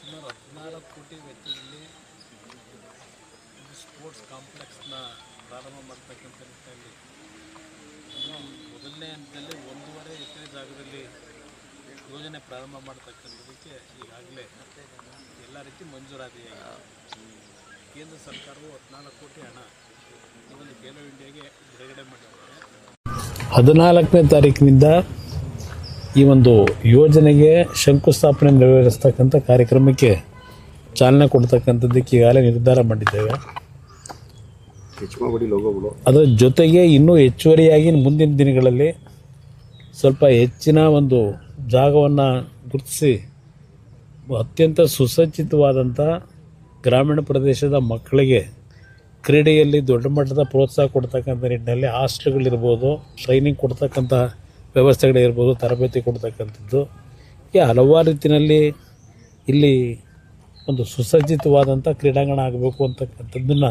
ಸುಮಾರು 14 ಕೋಟಿ ವೆಚ್ಚದಲ್ಲಿ ಸ್ಪೋರ್ಟ್ಸ್ ಕಾಂಪ್ಲೆಕ್ಸ್ನ ಪ್ರಾರಂಭ ಮಾಡ್ತಕ್ಕಂಥ ನಿಟ್ಟಿನಲ್ಲಿ ಮೊದಲನೇ ಹಂತದಲ್ಲಿ 1.5 ಎಕರೆ ಜಾಗದಲ್ಲಿ ಯೋಜನೆ ಪ್ರಾರಂಭ ಮಾಡ್ತಕ್ಕಂಥದಕ್ಕೆ ಈಗಾಗಲೇ ಎಲ್ಲ ರೀತಿ ಮಂಜೂರಾತಿಯಾಗಿದೆ. ಕೇಂದ್ರ ಸರ್ಕಾರವು 14 ಕೋಟಿ ಹಣ ಈ ಒಂದು ಖೇಲೋ ಇಂಡಿಯಾಗೆ ಬಿಡುಗಡೆ ಮಾಡಿದ್ದಾರೆ. 14ನೇ ತಾರೀಕಿನಿಂದ ಈ ಒಂದು ಯೋಜನೆಗೆ ಶಂಕುಸ್ಥಾಪನೆ ನೆರವೇರಿಸ್ತಕ್ಕಂಥ ಕಾರ್ಯಕ್ರಮಕ್ಕೆ ಚಾಲನೆ ಕೊಡ್ತಕ್ಕಂಥದ್ದಕ್ಕೆ ಈಗಾಗಲೇ ನಿರ್ಧಾರ ಮಾಡಿದ್ದೇವೆ. ಅದರ ಜೊತೆಗೆ ಇನ್ನೂ ಹೆಚ್ಚುವರಿಯಾಗಿ ಮುಂದಿನ ದಿನಗಳಲ್ಲಿ ಸ್ವಲ್ಪ ಹೆಚ್ಚಿನ ಒಂದು ಜಾಗವನ್ನು ಗುರುತಿಸಿ ಅತ್ಯಂತ ಸುಸಜ್ಜಿತವಾದಂಥ ಗ್ರಾಮೀಣ ಪ್ರದೇಶದ ಮಕ್ಕಳಿಗೆ ಕ್ರೀಡೆಯಲ್ಲಿ ದೊಡ್ಡ ಮಟ್ಟದ ಪ್ರೋತ್ಸಾಹ ಕೊಡ್ತಕ್ಕಂಥ ನಿಟ್ಟಿನಲ್ಲಿ ಹಾಸ್ಟೆಲ್ಗಳಿರ್ಬೋದು, ಟ್ರೈನಿಂಗ್ ಕೊಡ್ತಕ್ಕಂಥ ವ್ಯವಸ್ಥೆಗಳಿರ್ಬೋದು, ತರಬೇತಿ ಕೊಡ್ತಕ್ಕಂಥದ್ದು ಹೀಗೆ ಹಲವಾರು ರೀತಿಯಲ್ಲಿ ಇಲ್ಲಿ ಒಂದು ಸುಸಜ್ಜಿತವಾದಂಥ ಕ್ರೀಡಾಂಗಣ ಆಗಬೇಕು ಅಂತಕ್ಕಂಥದ್ದನ್ನು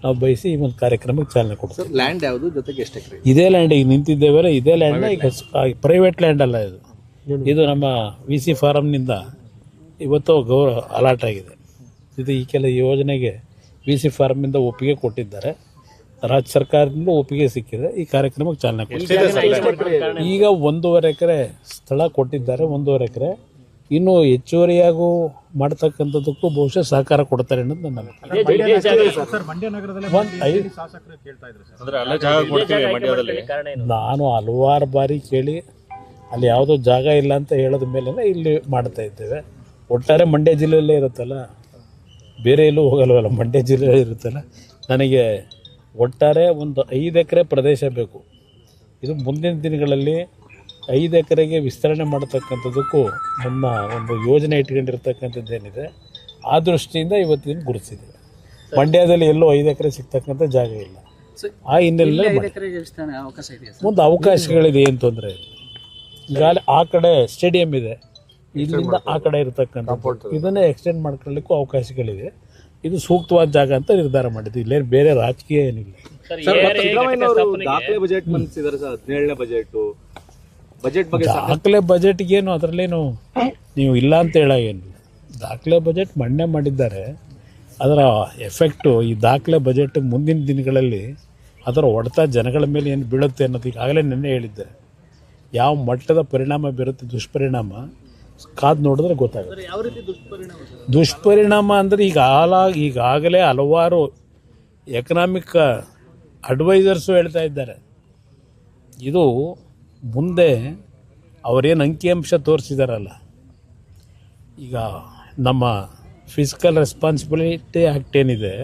ನಾವು ಬಯಸಿ ಈ ಒಂದು ಕಾರ್ಯಕ್ರಮಕ್ಕೆ ಚಾಲನೆ ಕೊಡ್ತೀವಿ. ಲ್ಯಾಂಡ್ ಯಾವುದು, ಜೊತೆಗೆ ಎಷ್ಟು ಎಕರೆ? ಇದೇ ಲ್ಯಾಂಡ್ ಈಗ ನಿಂತಿದ್ದೇವೆ, ಇದೇ ಲ್ಯಾಂಡ್ನ ಈಗ ಪ್ರೈವೇಟ್ ಲ್ಯಾಂಡ್ ಅಲ್ಲ ಇದು ನಮ್ಮ VC ಫಾರಮ್ನಿಂದ ಇವತ್ತು ಅಲಾಟ್ ಆಗಿದೆ. ಇದು ಈ ಯೋಜನೆಗೆ VC ಫಾರಮ್ನಿಂದ ಒಪ್ಪಿಗೆ ಕೊಟ್ಟಿದ್ದಾರೆ. ರಾಜ್ಯ ಸರ್ಕಾರದಿಂದ ಒಪ್ಪಿಗೆ ಸಿಕ್ಕಿದೆ. ಈ ಕಾರ್ಯಕ್ರಮಕ್ಕೆ ಚಾಲನೆ ಕೊಡ್ತೀವಿ. ಈಗ 1.5 ಎಕರೆ ಸ್ಥಳ ಕೊಟ್ಟಿದ್ದಾರೆ. 1.5 ಎಕರೆ ಇನ್ನೂ ಹೆಚ್ಚುವರಿಯಾಗೂ ಮಾಡ್ತಕ್ಕಂಥದ್ದಕ್ಕೂ ಬಹುಶಃ ಸಹಕಾರ ಕೊಡ್ತಾರೆ ಅನ್ನೋದು ನನ್ನ ನಾನು ಹಲವಾರು ಬಾರಿ ಕೇಳಿ ಅಲ್ಲಿ ಯಾವುದೋ ಜಾಗ ಇಲ್ಲ ಅಂತ ಹೇಳೋದ ಮೇಲೆ ಇಲ್ಲಿ ಮಾಡ್ತಾ ಇದ್ದೇವೆ. ಒಟ್ಟಾರೆ ಮಂಡ್ಯ ಜಿಲ್ಲೆಯಲ್ಲೇ ಇರುತ್ತಲ್ಲ, ಬೇರೆ ಎಲ್ಲೂ ಹೋಗಲ್ವಲ್ಲ, ಮಂಡ್ಯ ಜಿಲ್ಲೆಯಲ್ಲೇ ಇರುತ್ತಲ್ಲ. ನನಗೆ ಒಟ್ಟಾರೆ ಒಂದು 5 ಎಕರೆ ಪ್ರದೇಶ ಬೇಕು. ಇದು ಮುಂದಿನ ದಿನಗಳಲ್ಲಿ 5 ಎಕರೆಗೆ ವಿಸ್ತರಣೆ ಮಾಡತಕ್ಕಂಥದ್ದಕ್ಕೂ ನಮ್ಮ ಒಂದು ಯೋಜನೆ ಇಟ್ಕೊಂಡಿರ್ತಕ್ಕಂಥದ್ದೇನಿದೆ ಆ ದೃಷ್ಟಿಯಿಂದ ಇವತ್ತಿನ ಗುರುತಿಸಿದೆ. ಮಂಡ್ಯದಲ್ಲಿ ಎಲ್ಲೋ 5 ಎಕರೆ ಸಿಗ್ತಕ್ಕಂಥ ಜಾಗ ಇಲ್ಲ. ಆ ಹಿನ್ನೆಲೆಯಲ್ಲಿ ಒಂದು ಅವಕಾಶಗಳಿದೆ, ಏನು ತೊಂದರೆ ಇಲ್ಲ. ಈಗಾಗಲೇ ಆ ಕಡೆ ಸ್ಟೇಡಿಯಂ ಇದೆ, ಇಲ್ಲಿಂದ ಆ ಕಡೆ ಇರತಕ್ಕಂಥ ಇದನ್ನೇ ಎಕ್ಸ್ಟೆಂಡ್ ಮಾಡ್ಕೊಳ್ಳಿಕ್ಕೂ ಅವಕಾಶಗಳಿದೆ. ಇದು ಸೂಕ್ತವಾದ ಜಾಗ ಅಂತ ನಿರ್ಧಾರ ಮಾಡಿದ್ವಿ. ಇಲ್ಲೇ ಬೇರೆ ರಾಜಕೀಯ ಏನಿಲ್ಲ. ದಾಖಲೆ ಬಜೆಟ್ ಮಂಡಿಸಿದ್ದಾರೆ ಸರ್, 17ನೇ ಬಜೆಟ್ ಬಗ್ಗೆ ದಾಖಲೆ ಬಜೆಟ್ಗೇನು ಅದರಲ್ಲೇನು ನೀವು ಇಲ್ಲ ಅಂತ ಹೇಳೋಂಗಿಲ್ಲ. ದಾಖಲೆ ಬಜೆಟ್ ಮಂಡನೆ ಮಾಡಿದ್ದಾರೆ. ಅದರ ಎಫೆಕ್ಟು ಈ ದಾಖಲೆ ಬಜೆಟ್ ಮುಂದಿನ ದಿನಗಳಲ್ಲಿ ಅದರ ಹೊಡೆತ ಜನಗಳ ಮೇಲೆ ಏನು ಬೀಳುತ್ತೆ ಅನ್ನೋದು ಈಗಾಗಲೇ ನಿನ್ನೆ ಹೇಳಿದ್ದೆ. ಯಾವ ಮಟ್ಟದ ಪರಿಣಾಮ ಬೀರುತ್ತೆ, ದುಷ್ಪರಿಣಾಮ ಕಾದು ನೋಡಿದ್ರೆ ಗೊತ್ತಾಗುತ್ತೆ. ದುಷ್ಪರಿಣಾಮ ಅಂದರೆ ಈಗಾಗಲೇ ಹಲವಾರು ಎಕನಾಮಿಕ್ ಅಡ್ವೈಸರ್ಸು ಹೇಳ್ತಾ ಇದ್ದಾರೆ. ಇದು ಮುಂದೆ ಅವರೇನು ಅಂಕಿಅಂಶ ತೋರಿಸಿದಾರಲ್ಲ, ಈಗ ನಮ್ಮ ಫಿಸಿಕಲ್ ರೆಸ್ಪಾನ್ಸಿಬಿಲಿಟಿ ಆ್ಯಕ್ಟ್ ಏನಿದೆ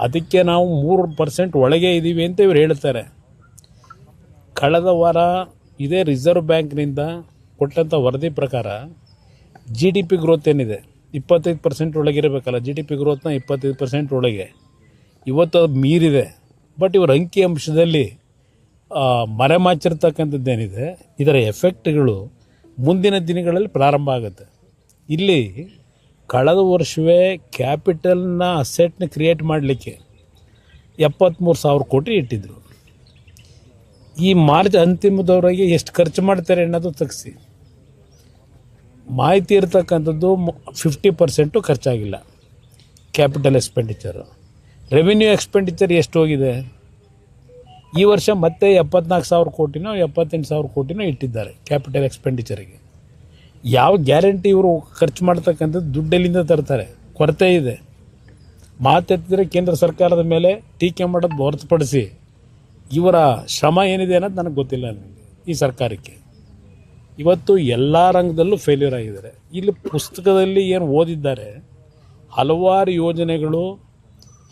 ಅದಕ್ಕೆ ನಾವು 3% ಒಳಗೆ ಇದ್ದೀವಿ ಅಂತ ಇವ್ರು ಹೇಳ್ತಾರೆ. ಕಳೆದ ವಾರ ಇದೇ ರಿಸರ್ವ್ ಬ್ಯಾಂಕ್ನಿಂದ ಕೊಟ್ಟಂಥ ವರದಿ ಪ್ರಕಾರ GDP ಗ್ರೋತ್ ಏನಿದೆ 25% ಒಳಗಿರಬೇಕಲ್ಲ, GDP ಗ್ರೋತ್ನ 25% ಒಳಗೆ ಇವತ್ತು ಅದು ಮೀರಿದೆ. ಬಟ್ ಇವ್ರ ಅಂಕಿಅಂಶದಲ್ಲಿ ಮರೆಮಾಚಿರ್ತಕ್ಕಂಥದ್ದೇನಿದೆ ಇದರ ಎಫೆಕ್ಟ್ಗಳು ಮುಂದಿನ ದಿನಗಳಲ್ಲಿ ಪ್ರಾರಂಭ ಆಗುತ್ತೆ. ಇಲ್ಲಿ ಕಳೆದ ವರ್ಷವೇ ಕ್ಯಾಪಿಟಲ್ನ ಅಸೆಟ್ನ ಕ್ರಿಯೇಟ್ ಮಾಡಲಿಕ್ಕೆ 73,000 ಕೋಟಿ ಇಟ್ಟಿದ್ರು. ಈ ಮಾರ್ಚ್ ಅಂತಿಮದವರೆಗೆ ಎಷ್ಟು ಖರ್ಚು ಮಾಡ್ತಾರೆ ಅನ್ನೋದು ತೆಗೆಸಿ ಮಾಹಿತಿ ಇರತಕ್ಕಂಥದ್ದು 50% ಖರ್ಚಾಗಿಲ್ಲ ಕ್ಯಾಪಿಟಲ್ ಎಕ್ಸ್ಪೆಂಡಿಚರು. ರೆವಿನ್ಯೂ ಎಕ್ಸ್ಪೆಂಡಿಚರ್ ಎಷ್ಟು ಹೋಗಿದೆ ಈ ವರ್ಷ? ಮತ್ತೆ 74,000 ಕೋಟಿನೋ 78,000 ಕೋಟಿನೋ ಇಟ್ಟಿದ್ದಾರೆ ಕ್ಯಾಪಿಟಲ್ ಎಕ್ಸ್ಪೆಂಡಿಚರಿಗೆ. ಯಾವ ಗ್ಯಾರಂಟಿ ಇವರು ಖರ್ಚು ಮಾಡ್ತಕ್ಕಂಥದ್ದು ದುಡ್ಡೆಲ್ಲಿಂದ ತರ್ತಾರೆ? ಕೊರತೆ ಇದೆ. ಮಾತೆತ್ತಿದ್ರೆ ಕೇಂದ್ರ ಸರ್ಕಾರದ ಮೇಲೆ ಟೀಕೆ ಮಾಡೋದು ಹೊರತುಪಡಿಸಿ ಇವರ ಶ್ರಮ ಏನಿದೆ ಅನ್ನೋದು ನನಗೆ ಗೊತ್ತಿಲ್ಲ. ನನಗೆ ಈ ಸರ್ಕಾರಕ್ಕೆ ಇವತ್ತು ಎಲ್ಲ ರಂಗದಲ್ಲೂ ಫೇಲ್ಯೂರ್ ಆಗಿದ್ದಾರೆ. ಇಲ್ಲಿ ಪುಸ್ತಕದಲ್ಲಿ ಏನು ಓದಿದ್ದಾರೆ, ಹಲವಾರು ಯೋಜನೆಗಳು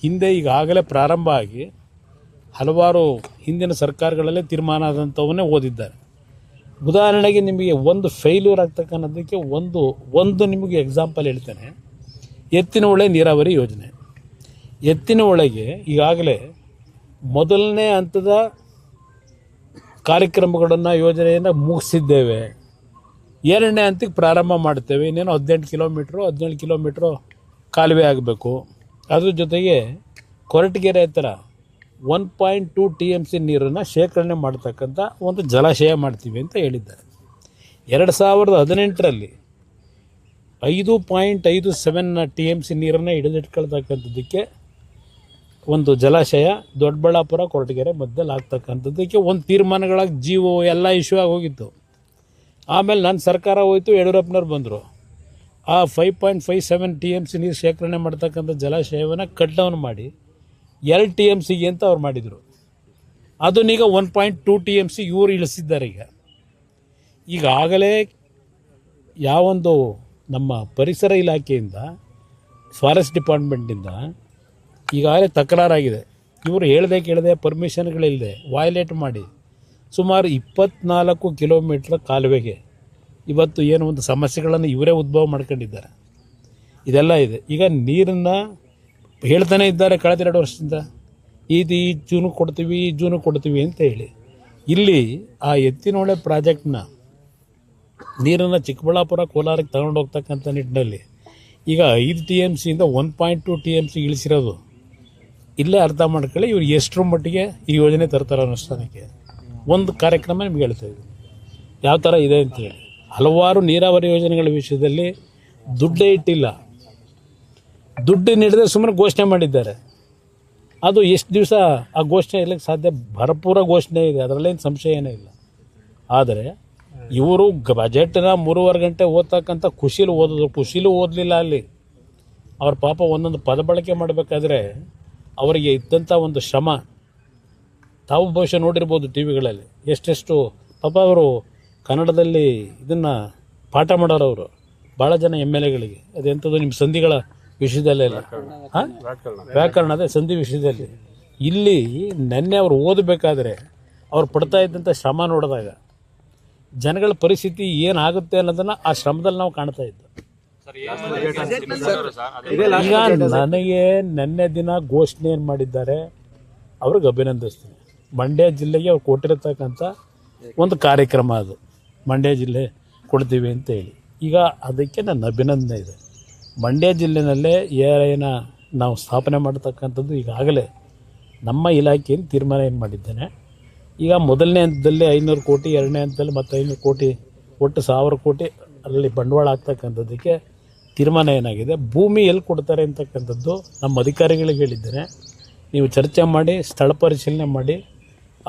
ಹಿಂದೆ ಈಗಾಗಲೇ ಪ್ರಾರಂಭ ಆಗಿ ಹಲವಾರು ಹಿಂದಿನ ಸರ್ಕಾರಗಳಲ್ಲೇ ತೀರ್ಮಾನ ಆದಂಥವನ್ನೇ ಓದಿದ್ದಾರೆ. ಉದಾಹರಣೆಗೆ ನಿಮಗೆ ಒಂದು ಫೇಲ್ಯೂರ್ ಆಗ್ತಕ್ಕನ್ನೋದಕ್ಕೆ ಒಂದು ನಿಮಗೆ ಎಕ್ಸಾಂಪಲ್ ಹೇಳ್ತೇನೆ. ಎತ್ತಿನಹೊಳೆ ನೀರಾವರಿ ಯೋಜನೆ. ಎತ್ತಿನಹೊಳೆಗೆ ಈಗಾಗಲೇ ಮೊದಲನೇ ಹಂತದ ಕಾರ್ಯಕ್ರಮಗಳನ್ನು ಯೋಜನೆಯನ್ನು ಮುಗಿಸಿದ್ದೇವೆ. 2ನೇ ಹಂತಕ್ಕೆ ಪ್ರಾರಂಭ ಮಾಡ್ತೇವೆ. ಇನ್ನೇನು 17 ಕಿಲೋಮೀಟ್ರು ಕಾಲುವೆ ಆಗಬೇಕು. ಅದ್ರ ಜೊತೆಗೆ ಕೊರಟಗೆರೆ ಹತ್ತಿರ 1.2 TMC ನೀರನ್ನು ಶೇಖರಣೆ ಮಾಡ್ತಕ್ಕಂಥ ಒಂದು ಜಲಾಶಯ ಮಾಡ್ತೀವಿ ಅಂತ ಹೇಳಿದ್ದಾರೆ. 2018ರಲ್ಲಿ 5.57 TMC ನೀರನ್ನು ಹಿಡಿದಿಟ್ಕೊಳ್ತಕ್ಕಂಥದ್ದಕ್ಕೆ ಒಂದು ಜಲಾಶಯ ದೊಡ್ಡಬಳ್ಳಾಪುರ ಕೊರಟಗೆರೆ ಮಧ್ಯದಲ್ಲಿ ಆಗ್ತಕ್ಕಂಥದ್ದಕ್ಕೆ ಒಂದು ತೀರ್ಮಾನಗಳಾಗಿ ಜೀವೋ ಎಲ್ಲ ಇಶ್ಯೂ ಆಗಿ ಹೋಗಿತ್ತು. ಆಮೇಲೆ ನನ್ನ ಸರ್ಕಾರ ಹೋಯಿತು, ಯಡಿಯೂರಪ್ಪನವ್ರು ಬಂದರು. ಆ 5.57 TMC ನೀರು ಶೇಖರಣೆ ಮಾಡ್ತಕ್ಕಂಥ ಜಲಾಶಯವನ್ನು ಕಟ್ ಡೌನ್ ಮಾಡಿ 2 TMC ಅಂತ ಅವ್ರು ಮಾಡಿದರು. ಅದನ್ನೀಗ 1.2 TMC ಇವರು ಇಳಿಸಿದ್ದಾರೆ. ಈಗಾಗಲೇ ಯಾವೊಂದು ನಮ್ಮ ಪರಿಸರ ಇಲಾಖೆಯಿಂದ, ಫಾರೆಸ್ಟ್ ಡಿಪಾರ್ಟ್ಮೆಂಟಿಂದ ಈಗಾಗಲೇ ತಕರಾರಾಗಿದೆ. ಇವರು ಹೇಳ್ದೆ ಕೇಳದೆ ಪರ್ಮಿಷನ್ಗಳಿಲ್ಲದೆ ವಯಲೇಟ್ ಮಾಡಿ ಸುಮಾರು 24 ಕಿಲೋಮೀಟ್ರ್ ಕಾಲುವೆಗೆ ಇವತ್ತು ಏನು ಒಂದು ಸಮಸ್ಯೆಗಳನ್ನು ಇವರೇ ಉದ್ಭವ ಮಾಡ್ಕೊಂಡಿದ್ದಾರೆ. ಇದೆಲ್ಲ ಇದೆ. ಈಗ ನೀರನ್ನು ಹೇಳ್ತಾನೆ ಇದ್ದಾರೆ ಕಳೆದ 2 ವರ್ಷದಿಂದ, ಈ ಜೂನಿಗೆ ಕೊಡ್ತೀವಿ, ಈ ಜೂನಿಗೆ ಕೊಡ್ತೀವಿ ಅಂತ ಹೇಳಿ. ಇಲ್ಲಿ ಆ ಎತ್ತಿನಹೊಳೆ ಪ್ರಾಜೆಕ್ಟ್ನ ನೀರನ್ನು ಚಿಕ್ಕಬಳ್ಳಾಪುರ ಕೋಲಾರಕ್ಕೆ ತಗೊಂಡು ಹೋಗ್ತಕ್ಕಂಥ ನಿಟ್ಟಿನಲ್ಲಿ ಈಗ 5 TMCಯಿಂದ 1.2 TMC ಇಳಿಸಿರೋದು. ಇಲ್ಲೇ ಅರ್ಥ ಮಾಡ್ಕೊಳ್ಳಿ ಇವ್ರು ಎಷ್ಟರ ಮಟ್ಟಿಗೆ ಈ ಯೋಜನೆ ತರ್ತಾರೆ ಅನುಷ್ಠಾನಕ್ಕೆ. ಒಂದು ಕಾರ್ಯಕ್ರಮ ನಿಮ್ಗೆ ಹೇಳ್ತಾ ಇದ್ದೀನಿ ಯಾವ ಥರ ಇದೆ ಅಂತೇಳಿ. ಹಲವಾರು ನೀರಾವರಿ ಯೋಜನೆಗಳ ವಿಷಯದಲ್ಲಿ ದುಡ್ಡೇ ಇಟ್ಟಿಲ್ಲ, ದುಡ್ಡು ನೀಡದೆ ಸುಮ್ಮನೆ ಘೋಷಣೆ ಮಾಡಿದ್ದಾರೆ. ಅದು ಎಷ್ಟು ದಿವಸ ಆ ಘೋಷಣೆ ಇರಲಿಕ್ಕೆ ಸಾಧ್ಯ? ಭರಪೂರ ಘೋಷಣೆ ಇದೆ, ಅದರಲ್ಲೇನು ಸಂಶಯ ಏನೂ ಇಲ್ಲ. ಆದರೆ ಇವರು ಬಜೆಟ್ನ 3.5 ಗಂಟೆ ಓದ್ತಕ್ಕಂಥ ಖುಷಿಲೂ ಓದಲಿಲ್ಲ. ಅಲ್ಲಿ ಅವ್ರ ಪಾಪ ಒಂದೊಂದು ಪದ ಬಳಕೆ ಮಾಡಬೇಕಾದ್ರೆ ಅವರಿಗೆ ಇದ್ದಂಥ ಒಂದು ಶ್ರಮ ತಾವು ಬಹುಶಃ ನೋಡಿರ್ಬೋದು ಟಿ ವಿಗಳಲ್ಲಿ. ಎಷ್ಟೆಷ್ಟು ಪಾಪ ಅವರು ಕನ್ನಡದಲ್ಲಿ ಇದನ್ನು ಪಾಠ ಮಾಡೋರು ಅವರು ಭಾಳ ಜನ MLAಗಳಿಗೆ. ಅದೆಂಥದ್ದು ನಿಮ್ಮ ಸಂಧಿಗಳ ವಿಷಯದಲ್ಲೆಲ್ಲ ವ್ಯಾಕರಣ, ಅದೇ ಸಂಧಿ ವಿಷಯದಲ್ಲಿ. ಇಲ್ಲಿ ನೆನ್ನೆ ಅವರು ಓದಬೇಕಾದ್ರೆ ಅವ್ರು ಪಡ್ತಾ ಇದ್ದಂಥ ಶ್ರಮ ನೋಡಿದಾಗ ಜನಗಳ ಪರಿಸ್ಥಿತಿ ಏನಾಗುತ್ತೆ ಅನ್ನೋದನ್ನು ಆ ಶ್ರಮದಲ್ಲಿ ನಾವು ಕಾಣ್ತಾ ಇದ್ದು. ಈಗ ನನಗೆ ನೆನ್ನೆ ದಿನ ಘೋಷಣೆ ಏನು ಮಾಡಿದ್ದಾರೆ ಅವ್ರಿಗೆ ಅಭಿನಂದಿಸ್ತೀನಿ. ಮಂಡ್ಯ ಜಿಲ್ಲೆಗೆ ಅವ್ರು ಕೊಟ್ಟಿರತಕ್ಕಂಥ ಒಂದು ಕಾರ್ಯಕ್ರಮ ಅದು, ಮಂಡ್ಯ ಜಿಲ್ಲೆ ಕೊಡ್ತೀವಿ ಅಂತ ಹೇಳಿ. ಈಗ ಅದಕ್ಕೆ ನನ್ನ ಅಭಿನಂದನೆ ಇದೆ. ಮಂಡ್ಯ ಜಿಲ್ಲೆನಲ್ಲೇ ಏನ ನಾವು ಸ್ಥಾಪನೆ ಮಾಡತಕ್ಕಂಥದ್ದು ಈಗಾಗಲೇ ನಮ್ಮ ಇಲಾಖೆಯಿಂದ ತೀರ್ಮಾನ ಏನು ಮಾಡಿದ್ದೇನೆ. ಈಗ ಮೊದಲನೇ ಹಂತದಲ್ಲಿ 500 ಕೋಟಿ, ಎರಡನೇ ಹಂತದಲ್ಲಿ ಮತ್ತು 500 ಕೋಟಿ, ಒಟ್ಟು 1000 ಕೋಟಿ ಅಲ್ಲಿ ಬಂಡವಾಳ ಆಗ್ತಕ್ಕಂಥದ್ದಕ್ಕೆ ತೀರ್ಮಾನ ಏನಾಗಿದೆ. ಭೂಮಿ ಎಲ್ಲಿ ಕೊಡ್ತಾರೆ ಅಂತಕ್ಕಂಥದ್ದು ನಮ್ಮ ಅಧಿಕಾರಿಗಳಿಗೆ ಹೇಳಿದ್ದೇನೆ. ನೀವು ಚರ್ಚೆ ಮಾಡಿ ಸ್ಥಳ ಪರಿಶೀಲನೆ ಮಾಡಿ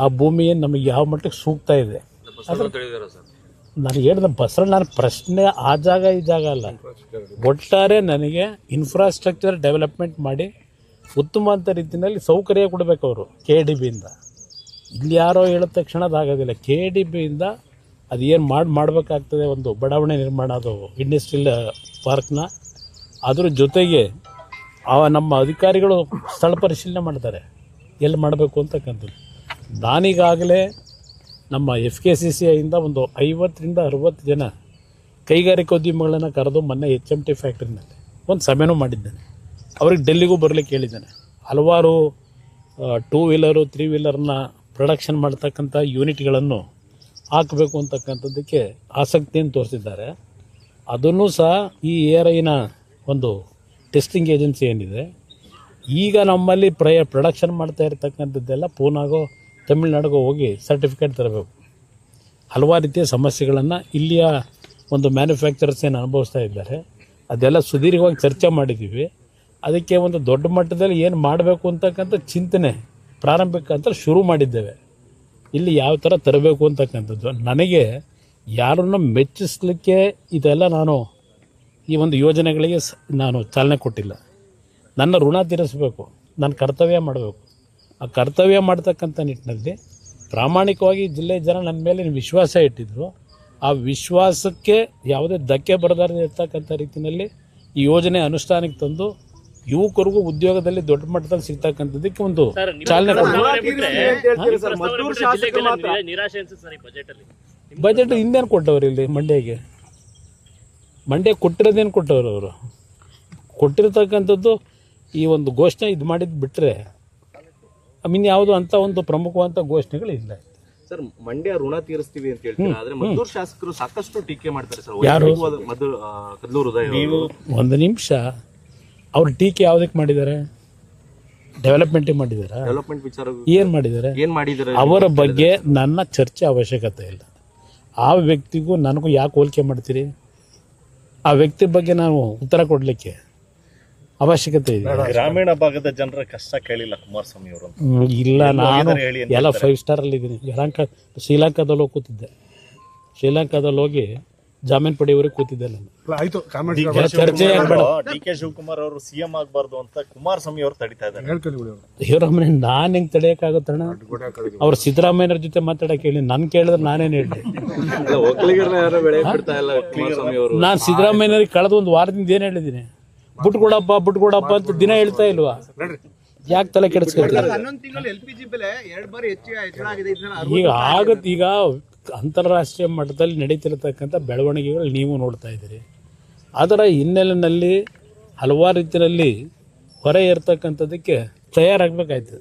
ಆ ಭೂಮಿಯನ್ನು ನಮಗೆ ಯಾವ ಮಟ್ಟಕ್ಕೆ ಸೂಕ್ತ ಇದೆ. ನಾನು ಹೇಳಿದ ಬಸವಣ್ಣ, ನನ್ನ ಪ್ರಶ್ನೆ ಆ ಜಾಗ ಈ ಜಾಗ ಅಲ್ಲ, ಒಟ್ಟಾರೆ ನನಗೆ ಇನ್ಫ್ರಾಸ್ಟ್ರಕ್ಚರ್ ಡೆವಲಪ್ಮೆಂಟ್ ಮಾಡಿ ಉತ್ತಮವಾದ ರೀತಿಯಲ್ಲಿ ಸೌಕರ್ಯ ಕೊಡಬೇಕು ಅವರು KDBಯಿಂದ. ಇಲ್ಲಿ ಯಾರೋ ಹೇಳಿದ ತಕ್ಷಣ ಅದಾಗೋದಿಲ್ಲ. KDBಯಿಂದ ಅದು ಏನು ಮಾಡಬೇಕಾಗ್ತದೆ, ಒಂದು ಬಡಾವಣೆ ನಿರ್ಮಾಣ, ಅದು ಇಂಡಸ್ಟ್ರಿಯಲ್ ಪಾರ್ಕ್ನ. ಅದ್ರ ಜೊತೆಗೆ ನಮ್ಮ ಅಧಿಕಾರಿಗಳು ಸ್ಥಳ ಪರಿಶೀಲನೆ ಮಾಡ್ತಾರೆ ಎಲ್ಲಿ ಮಾಡಬೇಕು ಅಂತಕ್ಕಂಥದ್ದು. ನಾನೀಗಾಗಲೇ ನಮ್ಮ FKCCIಯಿಂದ ಒಂದು 50 ರಿಂದ 60 ಜನ ಕೈಗಾರಿಕೋದ್ಯಮಿಗಳನ್ನು ಕರೆದು ಮೊನ್ನೆ HMT ಫ್ಯಾಕ್ಟ್ರಿನಲ್ಲಿ ಒಂದು ಸಭೆನೂ ಮಾಡಿದ್ದೇನೆ. ಅವ್ರಿಗೆ ಡೆಲ್ಲಿಗೂ ಬರಲಿಕ್ಕೆ ಹೇಳಿದ್ದೇನೆ. ಹಲವಾರು 2 ವೀಲರು 3 ವೀಲರ್ನ ಪ್ರೊಡಕ್ಷನ್ ಮಾಡ್ತಕ್ಕಂಥ ಯೂನಿಟ್ಗಳನ್ನು ಹಾಕಬೇಕು ಅಂತಕ್ಕಂಥದ್ದಕ್ಕೆ ಆಸಕ್ತಿಯನ್ನು ತೋರಿಸಿದ್ದಾರೆ. ಅದನ್ನು ಸಹ ಈ ARIನ ಒಂದು ಟೆಸ್ಟಿಂಗ್ ಏಜೆನ್ಸಿ ಏನಿದೆ, ಈಗ ನಮ್ಮಲ್ಲಿ ಪ್ರೊಡಕ್ಷನ್ ಮಾಡ್ತಾ ಇರ್ತಕ್ಕಂಥದ್ದೆಲ್ಲ ಪೂನಾಗೋ ತಮಿಳ್ನಾಡಿಗೋ ಹೋಗಿ ಸರ್ಟಿಫಿಕೇಟ್ ತರಬೇಕು. ಹಲವಾರು ರೀತಿಯ ಸಮಸ್ಯೆಗಳನ್ನು ಇಲ್ಲಿಯ ಒಂದು ಮ್ಯಾನುಫ್ಯಾಕ್ಚರರ್ಸ್ ಏನು ಅನುಭವಿಸ್ತಾ ಇದ್ದಾರೆ, ಅದೆಲ್ಲ ಸುದೀರ್ಘವಾಗಿ ಚರ್ಚೆ ಮಾಡಿದ್ದೀವಿ. ಅದಕ್ಕೆ ಒಂದು ದೊಡ್ಡ ಮಟ್ಟದಲ್ಲಿ ಏನು ಮಾಡಬೇಕು ಅಂತಕ್ಕಂಥ ಚಿಂತನೆ ಪ್ರಾರಂಭಿಕ ಅಂತ ಶುರು ಮಾಡಿದ್ದೇವೆ. ಇಲ್ಲಿ ಯಾವ ಥರ ತರಬೇಕು ಅಂತಕ್ಕಂಥದ್ದು. ನನಗೆ ಯಾರನ್ನು ಮೆಚ್ಚಿಸ್ಲಿಕ್ಕೆ ಇದೆಲ್ಲ ನಾನು ಈ ಒಂದು ಯೋಜನೆಗಳಿಗೆ ನಾನು ಚಾಲನೆ ಕೊಟ್ಟಿಲ್ಲ. ನನ್ನ ಋಣ ತೀರಿಸಬೇಕು, ನನ್ನ ಕರ್ತವ್ಯ ಮಾಡಬೇಕು. ಆ ಕರ್ತವ್ಯ ಮಾಡ್ತಕ್ಕಂಥ ನಿಟ್ಟಿನಲ್ಲಿ ಪ್ರಾಮಾಣಿಕವಾಗಿ ಜಿಲ್ಲೆಯ ಜನ ನನ್ನ ಮೇಲೆ ವಿಶ್ವಾಸ ಇಟ್ಟಿದ್ದರು. ಆ ವಿಶ್ವಾಸಕ್ಕೆ ಯಾವುದೇ ಧಕ್ಕೆ ಬರದಾರದೆ ಇರ್ತಕ್ಕಂಥ ರೀತಿಯಲ್ಲಿ ಈ ಯೋಜನೆ ಅನುಷ್ಠಾನಕ್ಕೆ ತಂದು ಯುವಕರಿಗೂ ಉದ್ಯೋಗದಲ್ಲಿ ದೊಡ್ಡ ಮಟ್ಟದಲ್ಲಿ ಸಿಗ್ತಕ್ಕಂಥದ್ದಕ್ಕೆ ಒಂದು ಚಾಲನೆ ಬಜೆಟ್ ಹಿಂದೇನು ಕೊಟ್ಟವ್ರು ಇಲ್ಲಿ ಮಂಡ್ಯ ಕೊಟ್ಟಿರೋದೇನು ಕೊಟ್ಟವ್ರು ಅವರು. ಕೊಟ್ಟಿರ್ತಕ್ಕಂಥದ್ದು ಈ ಒಂದು ಘೋಷಣೆ ಇದು ಮಾಡಿದ್ದು ಬಿಟ್ಟರೆ ಯಾವುದು ಅಂತ ಒಂದು ಪ್ರಮುಖವಾದ ಘೋಷಣೆಗಳು ಇಲ್ಲ. ಸರ್, ಮಂಡ್ಯ ಋಣ ತೀರಿಸ್ತೀವಿ ಅಂತ ಹೇಳ್ತೀರಾ, ಆದ್ರೆ ಮದ್ದೂರು ಶಾಸಕರು ಸಾಕಷ್ಟು ಟೀಕೆ ಮಾಡ್ತಾರೆ ಸರ್. ಯಾರು? ಕದ್ಲೂರು ಉದಯ. ಒಂದು ನಿಮಿಷ, ಅವ್ರ ಟೀಕೆ ಯಾವುದಕ್ಕೆ ಮಾಡಿದ್ದಾರೆ? ಡೆವಲಪ್ಮೆಂಟಿಗೆ ಮಾಡಿದ್ದಾರೆ. ಡೆವಲಪ್ಮೆಂಟ್ ವಿಚಾರ ಏನು ಮಾಡಿದ್ದಾರೆ? ಅವರ ಬಗ್ಗೆ ನನ್ನ ಚರ್ಚೆ ಅವಶ್ಯಕತೆ ಇಲ್ಲ. ಆ ವ್ಯಕ್ತಿಗೂ ನನಗೂ ಯಾಕೆ ಹೋಲಿಕೆ ಮಾಡ್ತೀರಿ? ಆ ವ್ಯಕ್ತಿ ಬಗ್ಗೆ ನಾವು ಉತ್ತರ ಕೊಡಲಿಕ್ಕೆ ಅವಶ್ಯಕತೆ ಇದೆ. ಗ್ರಾಮೀಣ ಭಾಗದ ಜನರ ಕಷ್ಟ ಕೇಳಿಲ್ಲ ಕುಮಾರಸ್ವಾಮಿ ಅವರು. ಇಲ್ಲ, ನಾನು ಹೇಳಿ ಅಂತ ಎಲ್ಲ 5 ಸ್ಟಾರಲ್ಲಿ ಇದ್ದೀನಿ. ಶ್ರೀಲಂಕಾದಲ್ಲಿ ಹೋಗಿ ಕೂತಿದ್ದೆ. ಶ್ರೀಲಂಕಾದಲ್ಲಿ ಹೋಗಿ ಜಾಮೀನು ಪಡೆಯುವವರೆಗೆ ಕೂತಿದ್ದೆ ನಾನು. ಆಯ್ತು, ಕಾಮೆಂಟ್ ಚರ್ಚೆ ಆಗ್ಬೇಡ. ಡಿ.ಕೆ. ಶಿವಕುಮಾರ್ ಅವರು ಸಿಎಂ ಆಗಬಾರ್ದು ಅಂತ ಕುಮಾರಸ್ವಾಮಿ ಅವರು ತಡಿತಾ ಇದ್ದಾರೆ. ಹೇಳ್ಕೊಳ್ಳಿ ಬಿಡಿ ಅವ್ರು. ದೇವರಮ್ಮನ ನಾನು ಹೆಂಗೆ ತಡೆಯೋಕ್ಕಾಗುತ್ತಣ್ಣ? ಅವ್ರು ಸಿದ್ದರಾಮಯ್ಯವ್ರ ಜೊತೆ ಮಾತಾಡಕ್ಕೆ ಹೇಳಿ, ನಾನು ಕೇಳಿದ್ರೆ ನಾನೇನು ಹೇಳಿ? ಒಕ್ಕಲಿಗರನ್ನ ಯಾರು ಬೆಳೆ ಬಿಡ್ತಾ ಇಲ್ಲ ಕುಮಾರಸ್ವಾಮಿ ಅವರು. ನಾನು ಸಿದ್ದರಾಮಯ್ಯವ್ರಿಗೆ ಕಳೆದ ಒಂದು ವಾರದಿಂದ ಏನು ಹೇಳಿದ್ದೀನಿ? ಬಿಟ್ಕೊಡಪ್ಪ ಅಂತ ದಿನ ಹೇಳ್ತಾ ಇಲ್ವಾ? ಯಾಕೆ ತಲೆ ಕೆಡಿಸ್ಕೊಳ್ತೀವಿ? 11 ತಿಂಗಳು LPG ಬೆಲೆ 2 ಬಾರಿ ಹೆಚ್ಚಳ ಆಗಿದೆ. ಈಗ ಆಗತ್ತೆ. ಈಗ ಅಂತಾರಾಷ್ಟ್ರೀಯ ಮಟ್ಟದಲ್ಲಿ ನಡೀತಿರತಕ್ಕಂಥ ಬೆಳವಣಿಗೆಗಳು ನೀವು ನೋಡ್ತಾ ಇದ್ದೀರಿ. ಅದರ ಹಿನ್ನೆಲೆಯಲ್ಲಿ ಹಲವಾರು ರೀತಿಯಲ್ಲಿ ಹೊರೆ ಇರ್ತಕ್ಕಂಥದ್ದಕ್ಕೆ ತಯಾರಾಗಬೇಕಾಯ್ತದೆ.